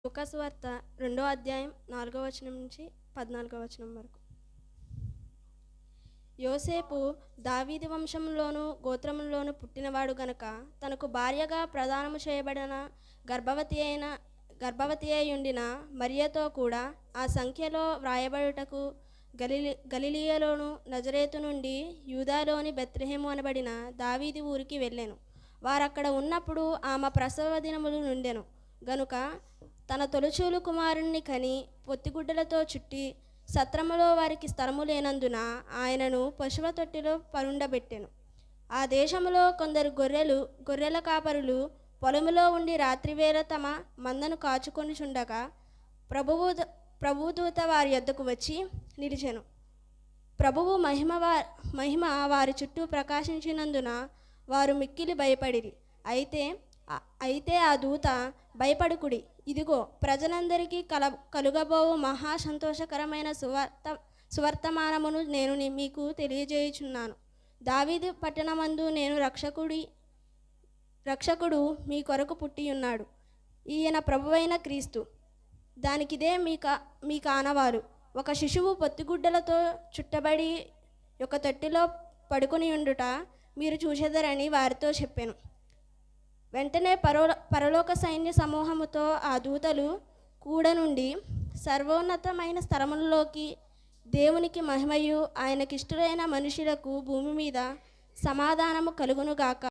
లూకాసు వార్త 2వ అధ్యాయం 4వ వచనం నుంచి 14వ వచనం వరకు. యోసేపు దావీదు వంశంలోను గోత్రములోను పుట్టినవాడు గనుక తనకు భార్యగా ప్రదానము చేయబడిన గర్భవతి అయి ఉండిన మరియతో కూడా ఆ సంఖ్యలో వ్రాయబడుటకు గలిలియలోను నజరేతు నుండి యూదాలోని బెత్లెహేము అనబడిన దావీదు ఊరికి వెళ్ళెను. వారక్కడ ఉన్నప్పుడు ఆమె ప్రసవ దినములు నుండెను గనుక తన తొలిచూలు కుమారుణ్ణి కని పొత్తిగుడ్డలతో చుట్టి సత్రములో వారికి స్థలము లేనందున ఆయనను పశువ తొట్టిలో పరుండబెట్టెను. ఆ దేశములో కొందరు గొర్రెల కాపరులు పొలములో ఉండి రాత్రివేళ తమ మందను కాచుకొనిచుండగా ప్రభుదూత వారి యొద్దకు వచ్చి నిలిచెను. ప్రభువు మహిమ వారి చుట్టూ ప్రకాశించినందున వారు మిక్కిలి భయపడిరి. అయితే ఆ దూత, భయపడుకుడి, ఇదిగో ప్రజలందరికీ కలుగబోవు మహా సంతోషకరమైన సువర్తమానమును నేను మీకు తెలియజేయుచున్నాను. దావీదు పట్టణమందు నేను రక్షకుడు మీ కొరకు పుట్టియున్నాడు. ఈయన ప్రభువైన క్రీస్తు. దానికిదే మీ కానవాలు. ఒక శిశువు పొత్తిగుడ్డలతో చుట్టబడి ఒక తొట్టిలో పడుకుని ఉండుట మీరు చూచెదరని వారితో చెప్పెను. వెంటనే పరలోక సైన్య సమూహముతో ఆ దూతలు కూడనుండి సర్వోన్నతమైన స్థలములలోకి దేవునికి మహిమయు ఆయనకిష్టులైన మనుషులకు భూమి మీద సమాధానము కలుగునుగాక